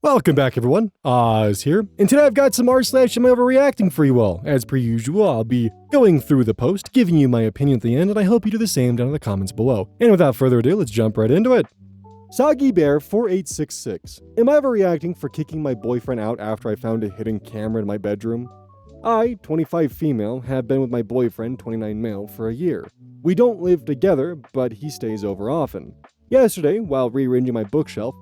Welcome back, everyone. Oz here, and today I've got some r/AmIOverReacting for you all. As per usual, I'll be going through the post, giving you my opinion at the end, and I hope you do the same down in the comments below. And without further ado, let's jump right into it. Soggy Bear 4866. Am I overreacting for kicking my boyfriend out after I found a hidden camera in my bedroom? I, 25 female, have been with my boyfriend, 29 male, for a year. We don't live together, but he stays over often. Yesterday, while rearranging my bookshelf,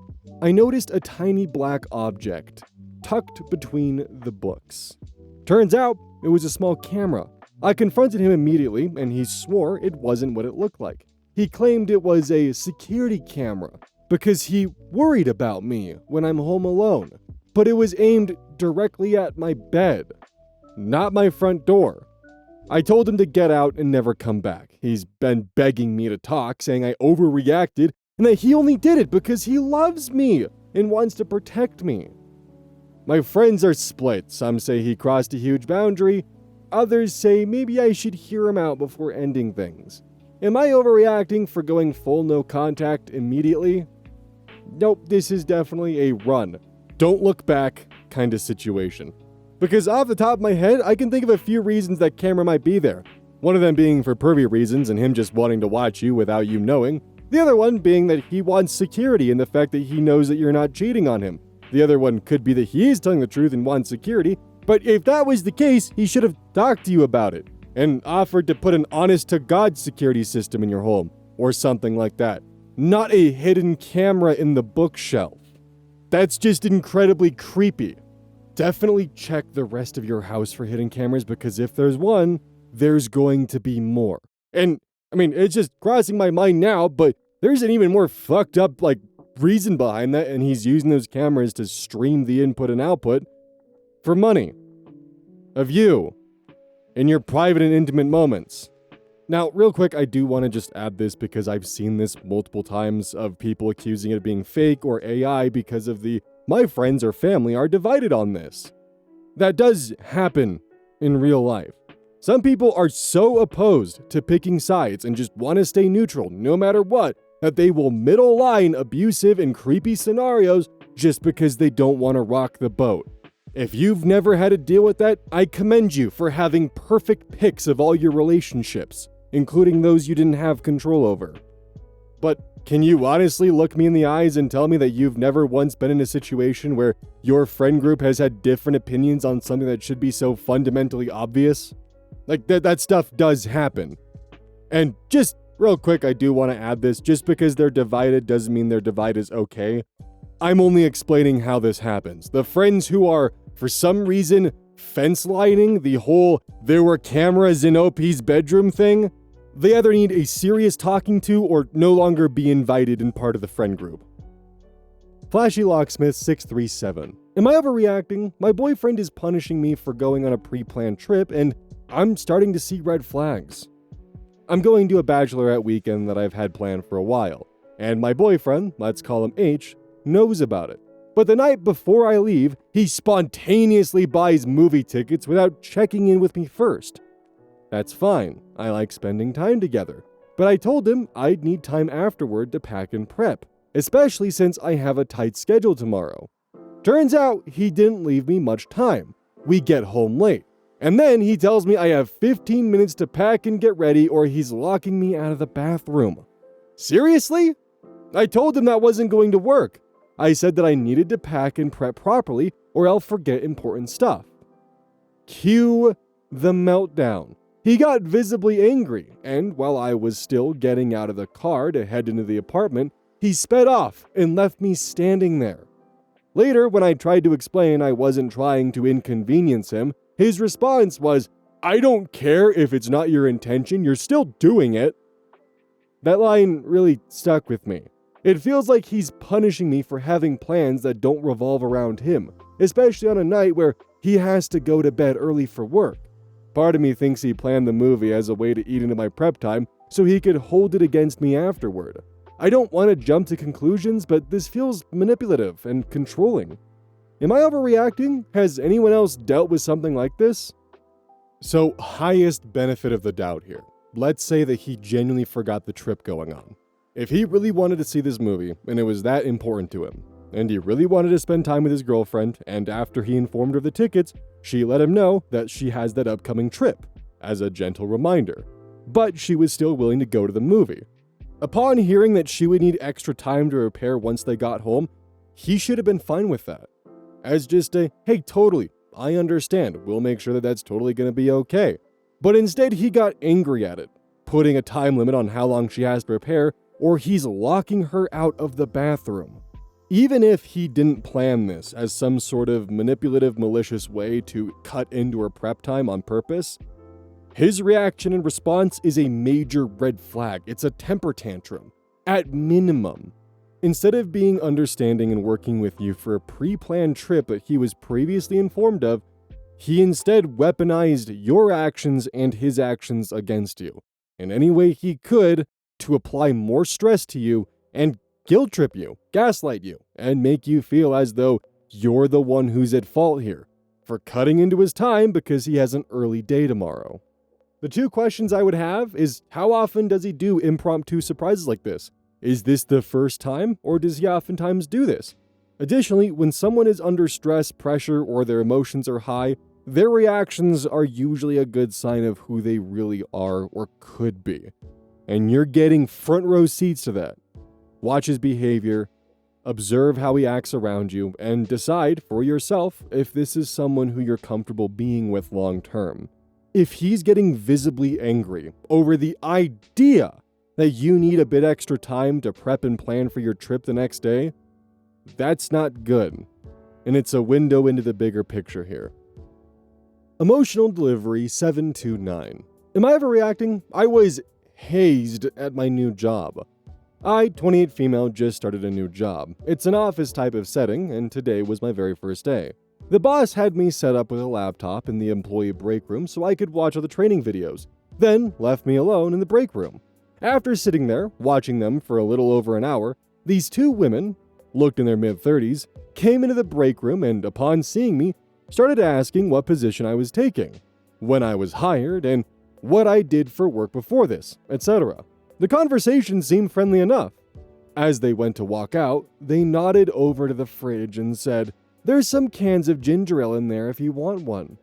I noticed a tiny black object tucked between the books. Turns out, it was a small camera. I confronted him immediately, and he swore it wasn't what it looked like. He claimed it was a security camera because he worried about me when I'm home alone, but it was aimed directly at my bed, not my front door. I told him to get out and never come back. He's been begging me to talk, saying I overreacted and that he only did it because he loves me and wants to protect me. My friends are split. Some say he crossed a huge boundary. Others say maybe I should hear him out before ending things. Am I overreacting for going full no contact immediately? Nope, this is definitely a run, don't look back kind of situation. Because off the top of my head, I can think of a few reasons that camera might be there. One of them being for pervy reasons and him just wanting to watch you without you knowing. The other one being that he wants security and the fact that he knows that you're not cheating on him. The other one could be that he is telling the truth and wants security, but if that was the case, he should have talked to you about it and offered to put an honest-to-God security system in your home or something like that. Not a hidden camera in the bookshelf. That's just incredibly creepy. Definitely check the rest of your house for hidden cameras because if there's one, there's going to be more. And I mean, it's just crossing my mind now, but there's an even more fucked up, reason behind that, and he's using those cameras to stream the input and output for money of you in your private and intimate moments. Now, real quick, I do want to just add this because I've seen this multiple times of people accusing it of being fake or AI because of my friends or family are divided on this. That does happen in real life. Some people are so opposed to picking sides and just want to stay neutral no matter what, that they will middle line abusive and creepy scenarios just because they don't want to rock the boat. If you've never had to deal with that, I commend you for having perfect pics of all your relationships, including those you didn't have control over. But can you honestly look me in the eyes and tell me that you've never once been in a situation where your friend group has had different opinions on something that should be so fundamentally obvious? That stuff does happen. And just real quick, I do want to add this, just because they're divided doesn't mean their divide is okay. I'm only explaining how this happens. The friends who are, for some reason, fence lining the whole there were cameras in OP's bedroom thing, they either need a serious talking to or no longer be invited in part of the friend group. Flashy Locksmith 637. Am I overreacting? My boyfriend is punishing me for going on a pre-planned trip and I'm starting to see red flags. I'm going to a bachelorette weekend that I've had planned for a while, and my boyfriend, let's call him H, knows about it. But the night before I leave, he spontaneously buys movie tickets without checking in with me first. That's fine, I like spending time together, but I told him I'd need time afterward to pack and prep, especially since I have a tight schedule tomorrow. Turns out he didn't leave me much time. We get home late. And then he tells me I have 15 minutes to pack and get ready or he's locking me out of the bathroom. Seriously? I told him that wasn't going to work. I said that I needed to pack and prep properly or I'll forget important stuff. Cue the meltdown. He got visibly angry, and while I was still getting out of the car to head into the apartment, he sped off and left me standing there. Later, when I tried to explain I wasn't trying to inconvenience him, his response was, I don't care if it's not your intention, you're still doing it. That line really stuck with me. It feels like he's punishing me for having plans that don't revolve around him, especially on a night where he has to go to bed early for work. Part of me thinks he planned the movie as a way to eat into my prep time so he could hold it against me afterward. I don't want to jump to conclusions, but this feels manipulative and controlling. Am I overreacting? Has anyone else dealt with something like this? So, highest benefit of the doubt here. Let's say that he genuinely forgot the trip going on. If he really wanted to see this movie, and it was that important to him, and he really wanted to spend time with his girlfriend, and after he informed her of the tickets, she let him know that she has that upcoming trip, as a gentle reminder. But she was still willing to go to the movie. Upon hearing that she would need extra time to repair once they got home, he should have been fine with that. As just a, hey, totally, I understand, we'll make sure that that's totally going to be okay. But instead he got angry at it, putting a time limit on how long she has to repair, or he's locking her out of the bathroom. Even if he didn't plan this as some sort of manipulative, malicious way to cut into her prep time on purpose, his reaction and response is a major red flag. It's a temper tantrum, at minimum. Instead of being understanding and working with you for a pre-planned trip that he was previously informed of, he instead weaponized your actions and his actions against you in any way he could to apply more stress to you and guilt trip you, gaslight you, and make you feel as though you're the one who's at fault here for cutting into his time because he has an early day tomorrow. The two questions I would have is, how often does he do impromptu surprises like this? Is this the first time, or does he oftentimes do this? Additionally, when someone is under stress, pressure, or their emotions are high, their reactions are usually a good sign of who they really are or could be. And you're getting front row seats to that. Watch his behavior, observe how he acts around you, and decide for yourself if this is someone who you're comfortable being with long term. If he's getting visibly angry over the idea that you need a bit extra time to prep and plan for your trip the next day, that's not good. And it's a window into the bigger picture here. Emotional Delivery 729. Am I overreacting? I was hazed at my new job. I, 28 female, just started a new job. It's an office type of setting, and today was my very first day. The boss had me set up with a laptop in the employee break room so I could watch all the training videos, then left me alone in the break room. After sitting there, watching them for a little over an hour, these two women, looked in their mid-30s, came into the break room and, upon seeing me, started asking what position I was taking, when I was hired, and what I did for work before this, etc. The conversation seemed friendly enough. As they went to walk out, they nodded over to the fridge and said, "There's some cans of ginger ale in there if you want one."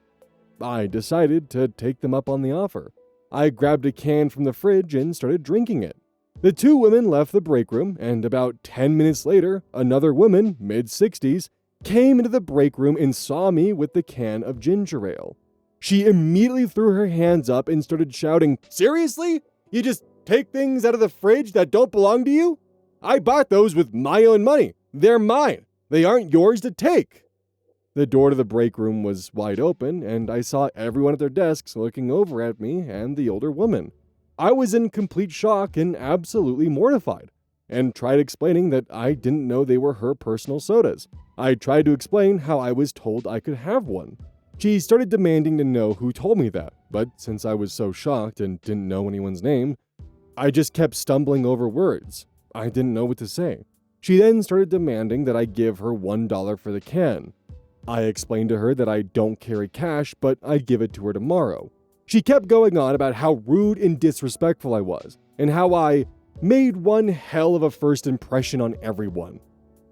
I decided to take them up on the offer. I grabbed a can from the fridge and started drinking it. The two women left the break room, and about 10 minutes later, another woman, mid-60s, came into the break room and saw me with the can of ginger ale. She immediately threw her hands up and started shouting, "Seriously? You just take things out of the fridge that don't belong to you? I bought those with my own money. They're mine. They aren't yours to take." The door to the break room was wide open, and I saw everyone at their desks looking over at me and the older woman. I was in complete shock and absolutely mortified, and tried explaining that I didn't know they were her personal sodas. I tried to explain how I was told I could have one. She started demanding to know who told me that, but since I was so shocked and didn't know anyone's name, I just kept stumbling over words. I didn't know what to say. She then started demanding that I give her $1 for the can. I explained to her that I don't carry cash, but I'd give it to her tomorrow. She kept going on about how rude and disrespectful I was, and how I made one hell of a first impression on everyone.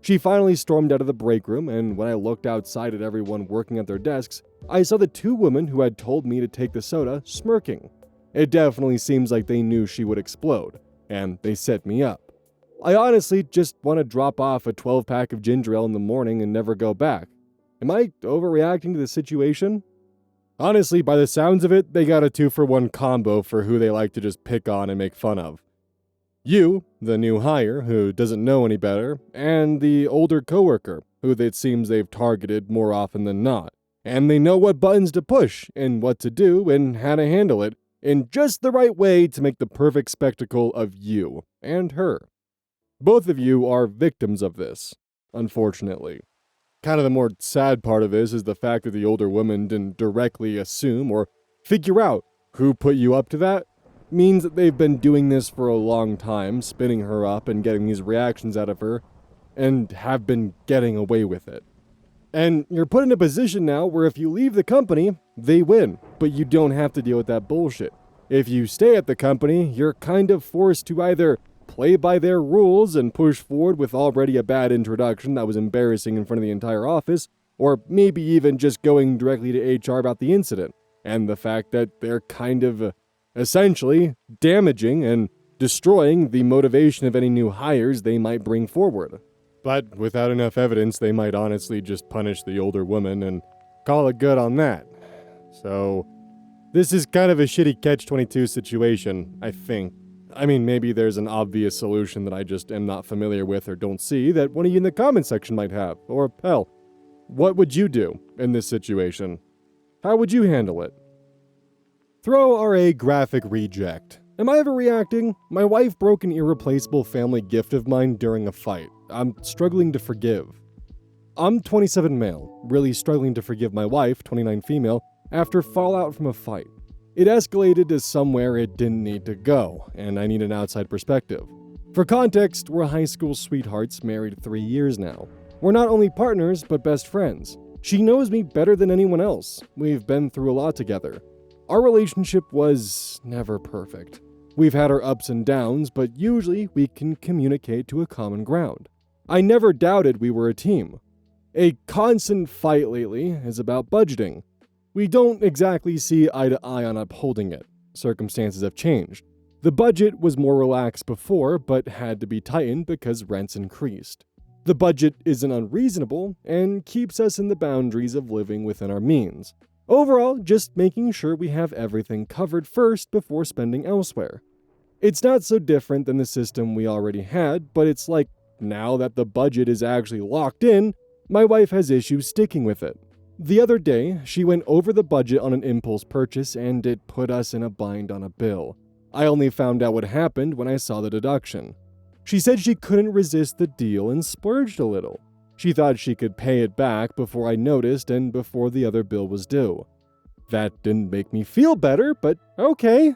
She finally stormed out of the break room, and when I looked outside at everyone working at their desks, I saw the two women who had told me to take the soda smirking. It definitely seems like they knew she would explode, and they set me up. I honestly just want to drop off a 12-pack of ginger ale in the morning and never go back. Am I overreacting to the situation? Honestly, by the sounds of it, they got a 2-for-1 combo for who they like to just pick on and make fun of. You, the new hire, who doesn't know any better, and the older coworker, who it seems they've targeted more often than not. And they know what buttons to push, and what to do, and how to handle it, in just the right way to make the perfect spectacle of you and her. Both of you are victims of this, unfortunately. Kind of the more sad part of this is the fact that the older woman didn't directly assume or figure out who put you up to that. Means that they've been doing this for a long time, spinning her up and getting these reactions out of her, and have been getting away with it. And you're put in a position now where if you leave the company, they win, but you don't have to deal with that bullshit. If you stay at the company, you're kind of forced to either play by their rules and push forward with already a bad introduction that was embarrassing in front of the entire office, or maybe even just going directly to HR about the incident, and the fact that they're kind of essentially damaging and destroying the motivation of any new hires they might bring forward. But without enough evidence, they might honestly just punish the older woman and call it good on that. So, this is kind of a shitty catch-22 situation, I think. I mean, maybe there's an obvious solution that I just am not familiar with or don't see that one of you in the comment section might have. Or, hell, what would you do in this situation? How would you handle it? Throw RA graphic reject. Am I overreacting? My wife broke an irreplaceable family gift of mine during a fight. I'm struggling to forgive. I'm 27 male, really struggling to forgive my wife, 29 female, after fallout from a fight. It escalated to somewhere it didn't need to go, and I need an outside perspective. For context, we're high school sweethearts married 3 years now. We're not only partners, but best friends. She knows me better than anyone else. We've been through a lot together. Our relationship was never perfect. We've had our ups and downs, but usually we can communicate to a common ground. I never doubted we were a team. A constant fight lately is about budgeting. We don't exactly see eye to eye on upholding it. Circumstances have changed. The budget was more relaxed before, but had to be tightened because rents increased. The budget isn't unreasonable and keeps us in the boundaries of living within our means. Overall, just making sure we have everything covered first before spending elsewhere. It's not so different than the system we already had, but it's like, now that the budget is actually locked in, my wife has issues sticking with it. The other day, she went over the budget on an impulse purchase and it put us in a bind on a bill. I only found out what happened when I saw the deduction. She said she couldn't resist the deal and splurged a little. She thought she could pay it back before I noticed and before the other bill was due. That didn't make me feel better, but okay.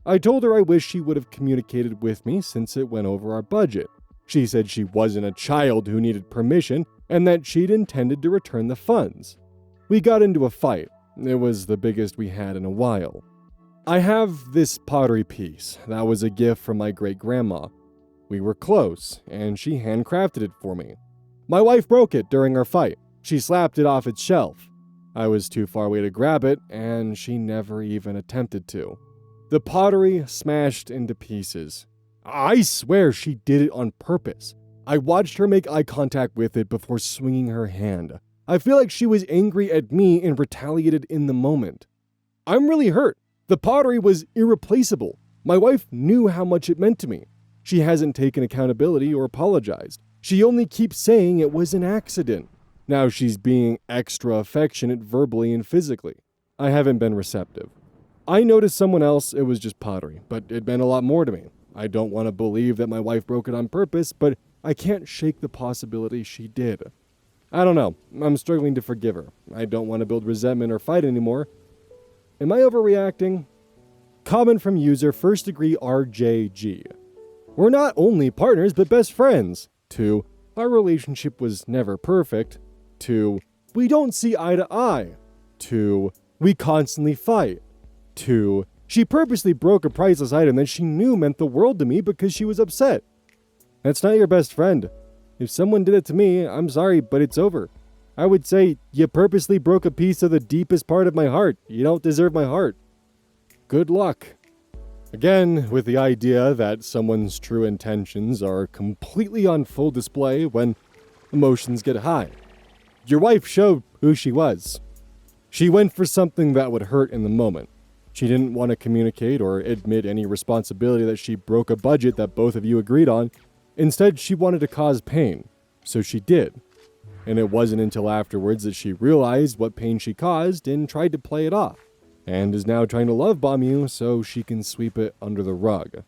I told her I wish she would have communicated with me since it went over our budget. She said she wasn't a child who needed permission and that she'd intended to return the funds. We got into a fight. It was the biggest we had in a while. I have this pottery piece that was a gift from my great-grandma. We were close, and she handcrafted it for me. My wife broke it during our fight. She slapped it off its shelf. I was too far away to grab it, and she never even attempted to. The pottery smashed into pieces. I swear she did it on purpose. I watched her make eye contact with it before swinging her hand. I feel like she was angry at me and retaliated in the moment. I'm really hurt. The pottery was irreplaceable. My wife knew how much it meant to me. She hasn't taken accountability or apologized. She only keeps saying it was an accident. Now she's being extra affectionate verbally and physically. I haven't been receptive. I noticed someone else it was just pottery, but it meant a lot more to me. I don't want to believe that my wife broke it on purpose, but I can't shake the possibility she did. I don't know. I'm struggling to forgive her. I don't want to build resentment or fight anymore. Am I overreacting? Comment from user first degree RJG. We're not only partners, but best friends. 2. Our relationship was never perfect. 2. We don't see eye to eye. 2. We constantly fight. 2. She purposely broke a priceless item that she knew meant the world to me because she was upset. That's not your best friend. If someone did it to me, I'm sorry, but it's over. I would say, you purposely broke a piece of the deepest part of my heart. You don't deserve my heart. Good luck. Again, with the idea that someone's true intentions are completely on full display when emotions get high. Your wife showed who she was. She went for something that would hurt in the moment. She didn't want to communicate or admit any responsibility that she broke a budget that both of you agreed on. Instead, she wanted to cause pain. So she did. And it wasn't until afterwards that she realized what pain she caused and tried to play it off. And is now trying to love bomb you so she can sweep it under the rug.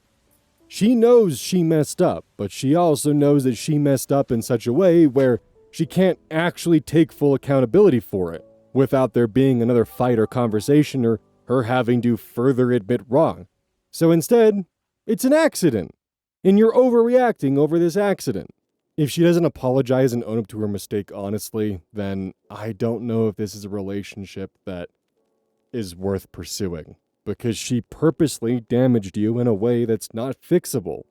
She knows she messed up, but she also knows that she messed up in such a way where she can't actually take full accountability for it, without there being another fight or conversation or her having to further admit wrong. So instead, it's an accident, and you're overreacting over this accident. If she doesn't apologize and own up to her mistake honestly, then I don't know if this is a relationship that is worth pursuing, because she purposely damaged you in a way that's not fixable.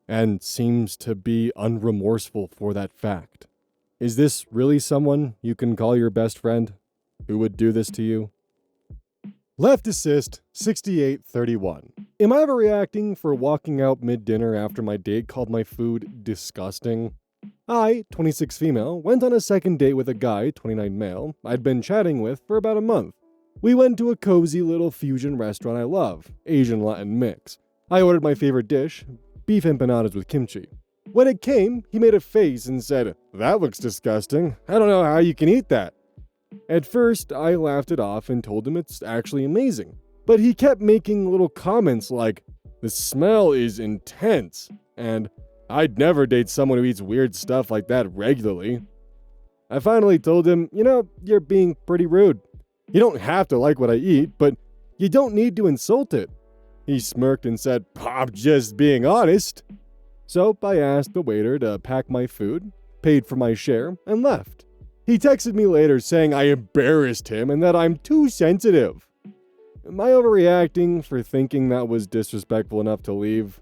and seems to be unremorseful for that fact. Is this really someone you can call your best friend who would do this to you? Left assist 6831. Am I overreacting for walking out mid-dinner after my date called my food disgusting? I, 26 female, went on a second date with a guy, 29 male, I'd been chatting with for about a month. We went to a cozy little fusion restaurant I love, Asian Latin mix. I ordered my favorite dish, beef empanadas with kimchi. When it came, he made a face and said, "That looks disgusting. I don't know how you can eat that." At first, I laughed it off and told him it's actually amazing. But he kept making little comments like, "The smell is intense," and "I'd never date someone who eats weird stuff like that regularly." I finally told him, "You're being pretty rude. You don't have to like what I eat, but you don't need to insult it." He smirked and said, "I'm just being honest." So I asked the waiter to pack my food, paid for my share, and left. He texted me later saying I embarrassed him and that I'm too sensitive. Am I overreacting for thinking that was disrespectful enough to leave?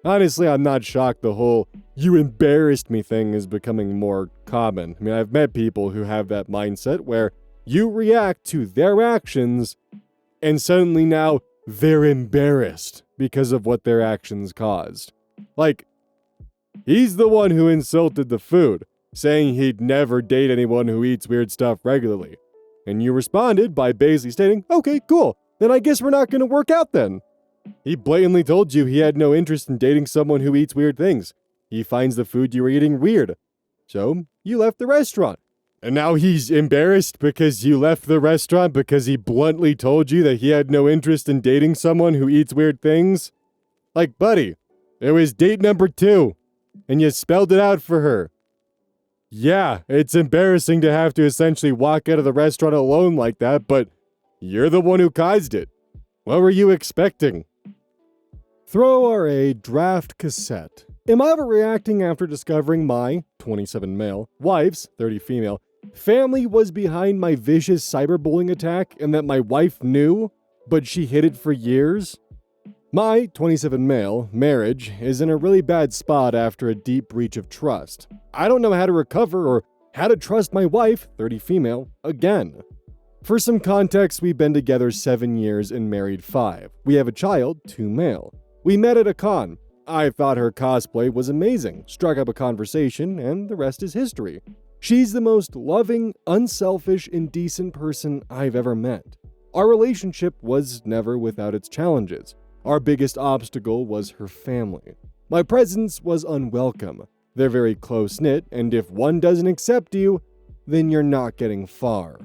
Honestly, I'm not shocked the whole "you embarrassed me" thing is becoming more common. I mean, I've met people who have that mindset where you react to their actions and suddenly now they're embarrassed because of what their actions caused. Like, he's the one who insulted the food, saying he'd never date anyone who eats weird stuff regularly. And you responded by basically stating, "Okay, cool, then I guess we're not going to work out then." He blatantly told you he had no interest in dating someone who eats weird things. He finds the food you were eating weird. So, you left the restaurant. And now he's embarrassed because you left the restaurant because he bluntly told you that he had no interest in dating someone who eats weird things? Like, buddy, it was date number 2, and you spelled it out for her. Yeah, it's embarrassing to have to essentially walk out of the restaurant alone like that, but you're the one who KEYZ'd it. What were you expecting? Throw RA draft cassette. Am I overreacting after discovering my, 27 male, wife's, 30 female, family was behind my vicious cyberbullying attack and that my wife knew, but she hid it for years? My, 27 male, marriage is in a really bad spot after a deep breach of trust. I don't know how to recover or how to trust my wife, 30 female, again. For some context, we've been together 7 years and married 5. We have a child, 2 male. We met at a con. I thought her cosplay was amazing, struck up a conversation, and the rest is history. She's the most loving, unselfish, and decent person I've ever met. Our relationship was never without its challenges. Our biggest obstacle was her family. My presence was unwelcome. They're very close-knit, and if one doesn't accept you, then you're not getting far.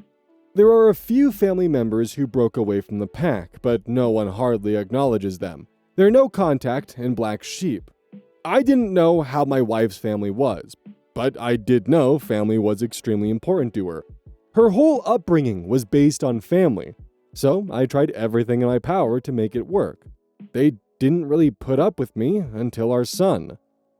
There are a few family members who broke away from the pack, but no one hardly acknowledges them. They're no contact and black sheep. I didn't know how my wife's family was, but I did know family was extremely important to her. Her whole upbringing was based on family, so I tried everything in my power to make it work. They didn't really put up with me until our son.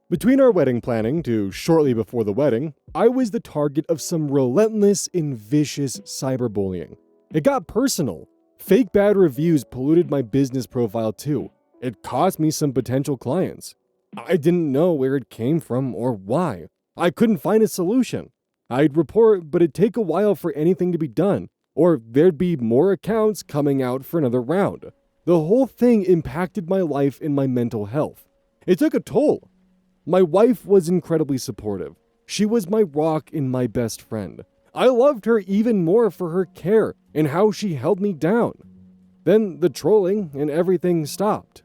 Between our wedding planning to shortly before the wedding, I was the target of some relentless and vicious cyberbullying. It got personal. Fake bad reviews polluted my business profile too. It cost me some potential clients. I didn't know where it came from or why. I couldn't find a solution. I'd report, but it'd take a while for anything to be done, or there'd be more accounts coming out for another round. The whole thing impacted my life and my mental health. It took a toll. My wife was incredibly supportive. She was my rock and my best friend. I loved her even more for her care and how she held me down. Then the trolling and everything stopped.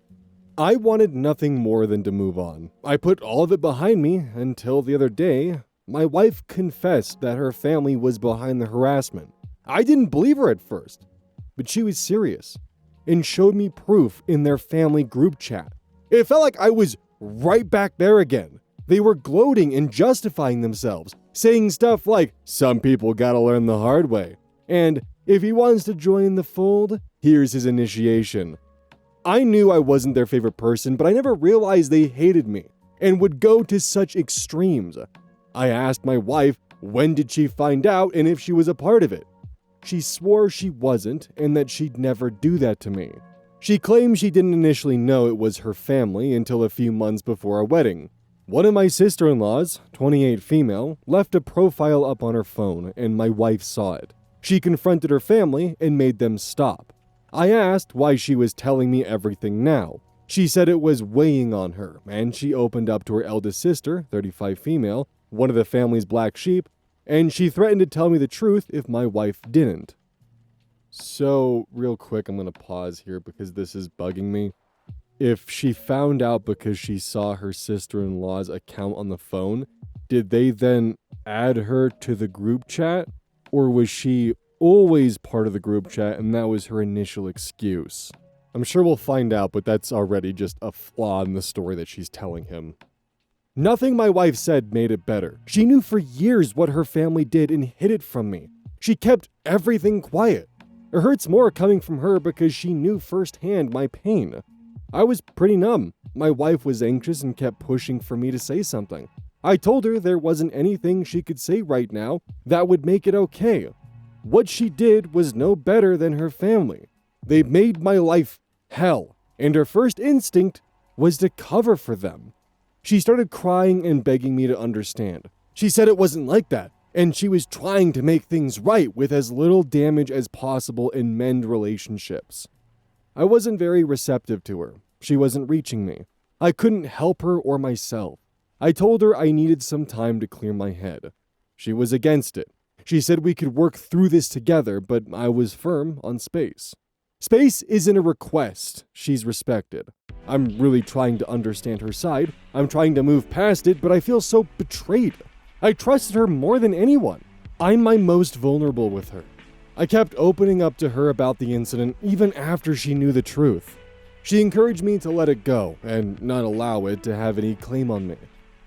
I wanted nothing more than to move on. I put all of it behind me until the other day, my wife confessed that her family was behind the harassment. I didn't believe her at first, but she was serious and showed me proof in their family group chat. It felt like I was right back there again. They were gloating and justifying themselves, saying stuff like, "Some people gotta learn the hard way," and "If he wants to join the fold, here's his initiation." I knew I wasn't their favorite person, but I never realized they hated me and would go to such extremes. I asked my wife when did she find out and if she was a part of it. She swore she wasn't and that she'd never do that to me. She claims she didn't initially know it was her family until a few months before our wedding. One of my sister-in-laws, 28 female, left a profile up on her phone and my wife saw it. She confronted her family and made them stop. I asked why she was telling me everything now. She said it was weighing on her, and she opened up to her eldest sister, 35 female, one of the family's black sheep, and she threatened to tell me the truth if my wife didn't. So, real quick, I'm going to pause here because this is bugging me. If she found out because she saw her sister-in-law's account on the phone, did they then add her to the group chat? Or was she always part of the group chat and that was her initial excuse? I'm sure we'll find out, but that's already just a flaw in the story that she's telling him. Nothing my wife said made it better. She knew for years what her family did and hid it from me. She kept everything quiet. It hurts more coming from her because she knew firsthand my pain. I was pretty numb. My wife was anxious and kept pushing for me to say something. I told her there wasn't anything she could say right now that would make it okay. What she did was no better than her family. They made my life hell, and her first instinct was to cover for them. She started crying and begging me to understand. She said it wasn't like that, and she was trying to make things right with as little damage as possible and mend relationships. I wasn't very receptive to her. She wasn't reaching me. I couldn't help her or myself. I told her I needed some time to clear my head. She was against it. She said we could work through this together, but I was firm on space. Space isn't a request. She's respected. I'm really trying to understand her side. I'm trying to move past it, but I feel so betrayed. I trusted her more than anyone. I'm my most vulnerable with her. I kept opening up to her about the incident even after she knew the truth. She encouraged me to let it go and not allow it to have any claim on me.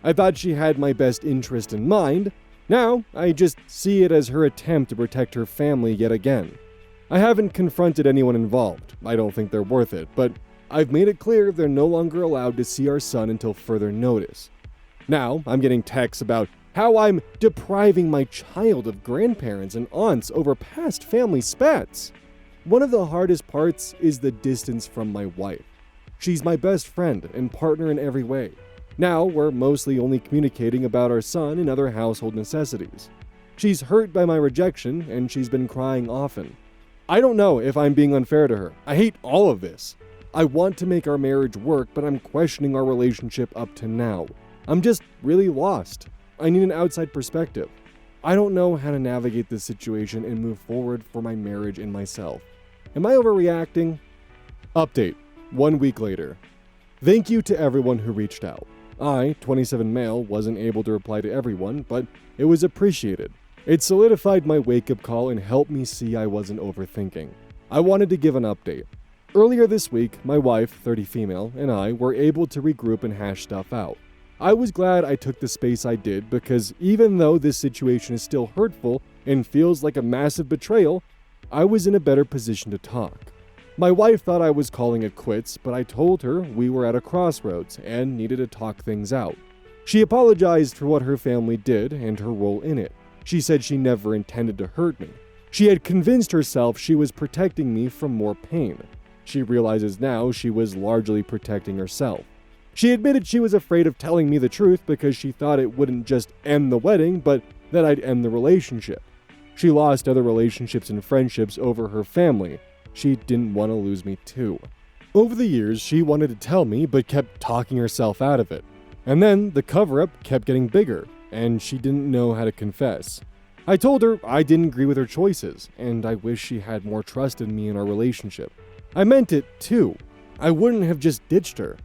I thought she had my best interest in mind. Now, I just see it as her attempt to protect her family yet again. I haven't confronted anyone involved. I don't think they're worth it, but I've made it clear they're no longer allowed to see our son until further notice. Now, I'm getting texts about how I'm depriving my child of grandparents and aunts over past family spats. One of the hardest parts is the distance from my wife. She's my best friend and partner in every way. Now, we're mostly only communicating about our son and other household necessities. She's hurt by my rejection, and she's been crying often. I don't know if I'm being unfair to her. I hate all of this. I want to make our marriage work, but I'm questioning our relationship up to now. I'm just really lost. I need an outside perspective. I don't know how to navigate this situation and move forward for my marriage and myself. Am I overreacting? Update. 1 week later. Thank you to everyone who reached out. I, 27 male, wasn't able to reply to everyone, but it was appreciated. It solidified my wake-up call and helped me see I wasn't overthinking. I wanted to give an update. Earlier this week, my wife, 30 female, and I were able to regroup and hash stuff out. I was glad I took the space I did because even though this situation is still hurtful and feels like a massive betrayal, I was in a better position to talk. My wife thought I was calling it quits, but I told her we were at a crossroads and needed to talk things out. She apologized for what her family did and her role in it. She said she never intended to hurt me. She had convinced herself she was protecting me from more pain. She realizes now she was largely protecting herself. She admitted she was afraid of telling me the truth because she thought it wouldn't just end the wedding, but that I'd end the relationship. She lost other relationships and friendships over her family. She didn't want to lose me too. Over the years, she wanted to tell me, but kept talking herself out of it. And then the cover-up kept getting bigger, and she didn't know how to confess. I told her I didn't agree with her choices, and I wish she had more trust in me in our relationship. I meant it too. I wouldn't have just ditched her.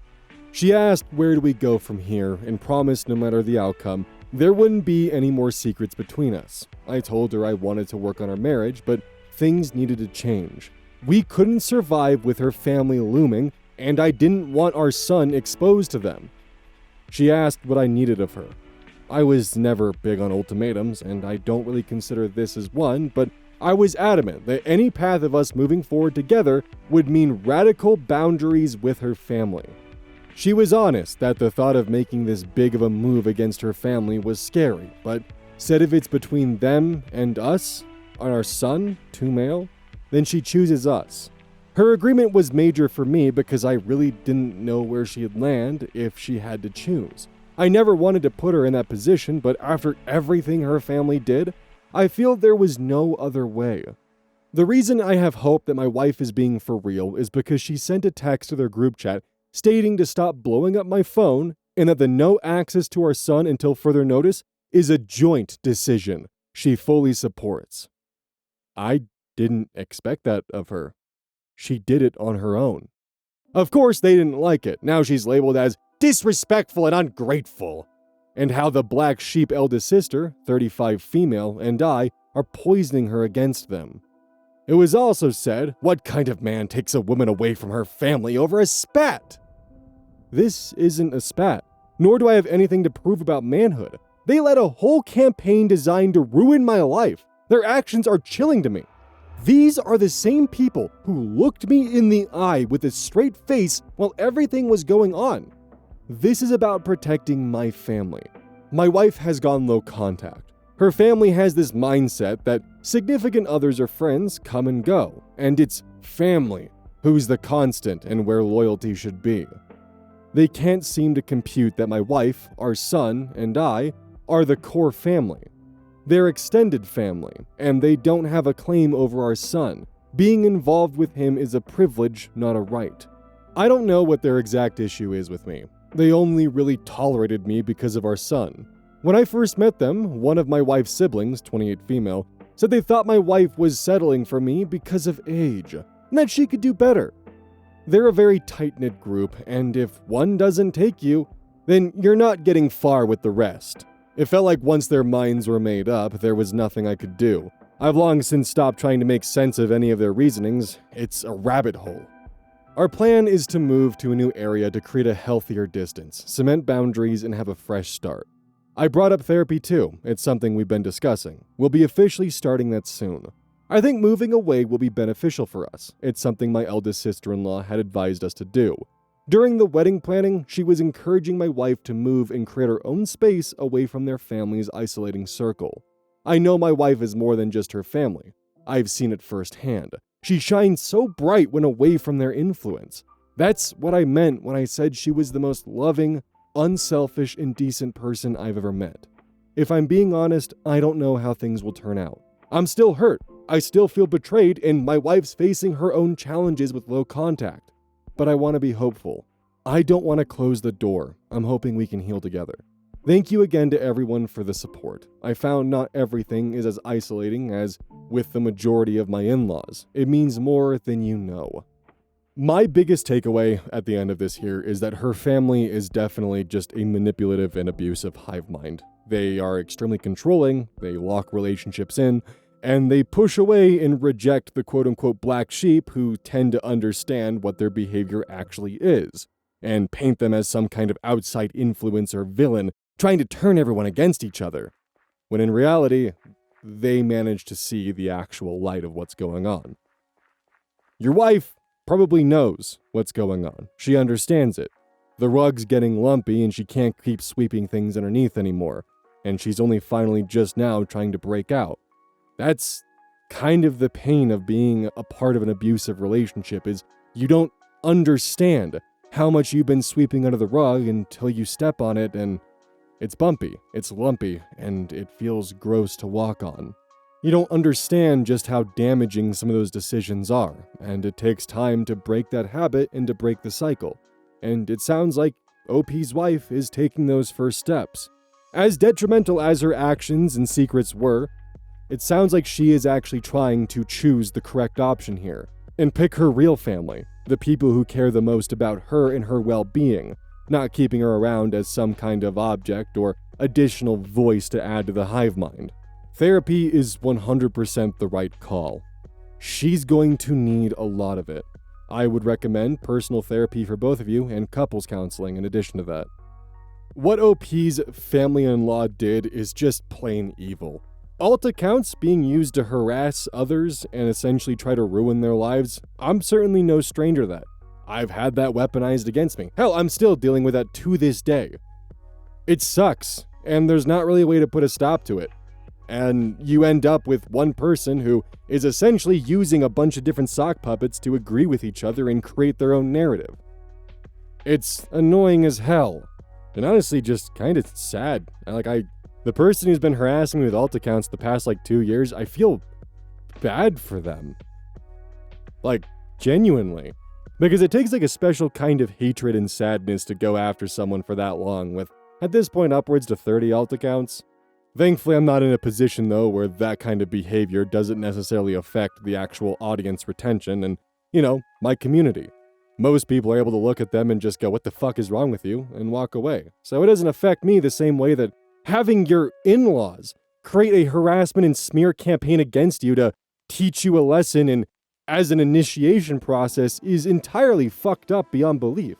She asked where do we go from here and promised no matter the outcome, there wouldn't be any more secrets between us. I told her I wanted to work on our marriage, but things needed to change. We couldn't survive with her family looming, and I didn't want our son exposed to them. She asked what I needed of her. I was never big on ultimatums, and I don't really consider this as one, but I was adamant that any path of us moving forward together would mean radical boundaries with her family. She was honest that the thought of making this big of a move against her family was scary, but said if it's between them and us, and our son, 2 male, then she chooses us. Her agreement was major for me because I really didn't know where she'd land if she had to choose. I never wanted to put her in that position, but after everything her family did, I feel there was no other way. The reason I have hope that my wife is being for real is because she sent a text to their group chat stating to stop blowing up my phone and that the no access to our son until further notice is a joint decision she fully supports. I didn't expect that of her. She did it on her own. Of course, they didn't like it. Now she's labeled as disrespectful and ungrateful. And how the black sheep eldest sister, 35 female, and I are poisoning her against them. It was also said, what kind of man takes a woman away from her family over a spat? This isn't a spat, nor do I have anything to prove about manhood. They led a whole campaign designed to ruin my life. Their actions are chilling to me. These are the same people who looked me in the eye with a straight face while everything was going on. This is about protecting my family. My wife has gone low contact. Her family has this mindset that significant others or friends come and go, and it's family who's the constant and where loyalty should be. They can't seem to compute that my wife, our son, and I are the core family. They're extended family, and they don't have a claim over our son. Being involved with him is a privilege, not a right. I don't know what their exact issue is with me. They only really tolerated me because of our son. When I first met them, one of my wife's siblings, 28 female, said they thought my wife was settling for me because of age, and that she could do better. They're a very tight-knit group, and if one doesn't take you, then you're not getting far with the rest. It felt like once their minds were made up, there was nothing I could do. I've long since stopped trying to make sense of any of their reasonings. It's a rabbit hole. Our plan is to move to a new area to create a healthier distance, cement boundaries, and have a fresh start. I brought up therapy too. It's something we've been discussing. We'll be officially starting that soon. I think moving away will be beneficial for us. It's something my eldest sister-in-law had advised us to do. During the wedding planning, she was encouraging my wife to move and create her own space away from their family's isolating circle. I know my wife is more than just her family. I've seen it firsthand. She shines so bright when away from their influence. That's what I meant when I said she was the most loving, unselfish, and decent person I've ever met. If I'm being honest, I don't know how things will turn out. I'm still hurt. I still feel betrayed, and my wife's facing her own challenges with low contact. But I want to be hopeful. I don't want to close the door. I'm hoping we can heal together. Thank you again to everyone for the support. I found not everything is as isolating as with the majority of my in-laws. It means more than you know. My biggest takeaway at the end of this here is that her family is definitely just a manipulative and abusive hive mind. They are extremely controlling, they lock relationships in, and they push away and reject the quote-unquote black sheep who tend to understand what their behavior actually is, and paint them as some kind of outside influence or villain trying to turn everyone against each other, when in reality, they manage to see the actual light of what's going on. Your wife probably knows what's going on. She understands it. The rug's getting lumpy and she can't keep sweeping things underneath anymore, and she's only finally just now trying to break out. That's kind of the pain of being a part of an abusive relationship, is you don't understand how much you've been sweeping under the rug until you step on it and it's bumpy, it's lumpy, and it feels gross to walk on. You don't understand just how damaging some of those decisions are, and it takes time to break that habit and to break the cycle. And it sounds like OP's wife is taking those first steps. As detrimental as her actions and secrets were, it sounds like she is actually trying to choose the correct option here and pick her real family, the people who care the most about her and her well-being, not keeping her around as some kind of object or additional voice to add to the hive mind. Therapy is 100% the right call. She's going to need a lot of it. I would recommend personal therapy for both of you and couples counseling in addition to that. What OP's family-in-law did is just plain evil. Alt accounts being used to harass others and essentially try to ruin their lives, I'm certainly no stranger to that. I've had that weaponized against me. Hell, I'm still dealing with that to this day. It sucks, and there's not really a way to put a stop to it. And you end up with one person who is essentially using a bunch of different sock puppets to agree with each other and create their own narrative. It's annoying as hell. And honestly, just kind of sad. The person who's been harassing me with alt accounts the past 2 years, I feel bad for them. Genuinely. Because it takes a special kind of hatred and sadness to go after someone for that long, with, at this point, upwards to 30 alt accounts. Thankfully, I'm not in a position, though, where that kind of behavior doesn't necessarily affect the actual audience retention and, my community. Most people are able to look at them and just go, what the fuck is wrong with you, and walk away. So it doesn't affect me the same way that having your in-laws create a harassment and smear campaign against you to teach you a lesson and as an initiation process is entirely fucked up beyond belief.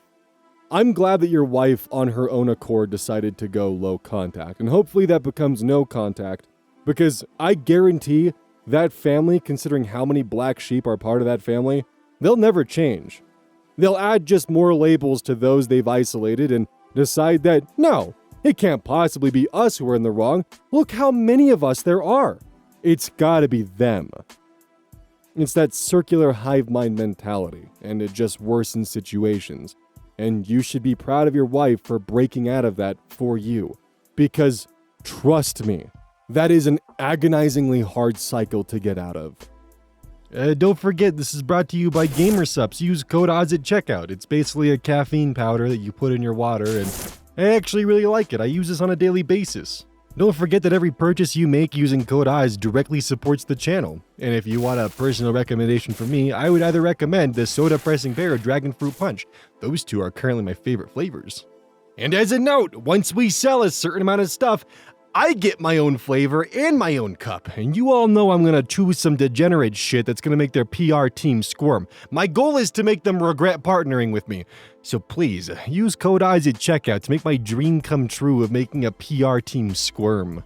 I'm glad that your wife, on her own accord, decided to go low contact, and hopefully that becomes no contact, because I guarantee that family, considering how many black sheep are part of that family, they'll never change. They'll add just more labels to those they've isolated and decide that, no, it can't possibly be us who are in the wrong. Look how many of us there are. It's gotta be them. It's that circular hive mind mentality, and it just worsens situations. And you should be proud of your wife for breaking out of that for you. Because, trust me, that is an agonizingly hard cycle to get out of. Don't forget, this is brought to you by GamerSupps. Use code ODDS at checkout. It's basically a caffeine powder that you put in your water, and I actually really like it. I use this on a daily basis. Don't forget that every purchase you make using code ODDS directly supports the channel. And if you want a personal recommendation from me, I would either recommend the Soda Pressing Pear or Dragon Fruit Punch. Those two are currently my favorite flavors. And as a note, once we sell a certain amount of stuff, I get my own flavor and my own cup. And you all know I'm gonna choose some degenerate shit that's gonna make their PR team squirm. My goal is to make them regret partnering with me. So please, use code ODDS at checkout to make my dream come true of making a PR team squirm.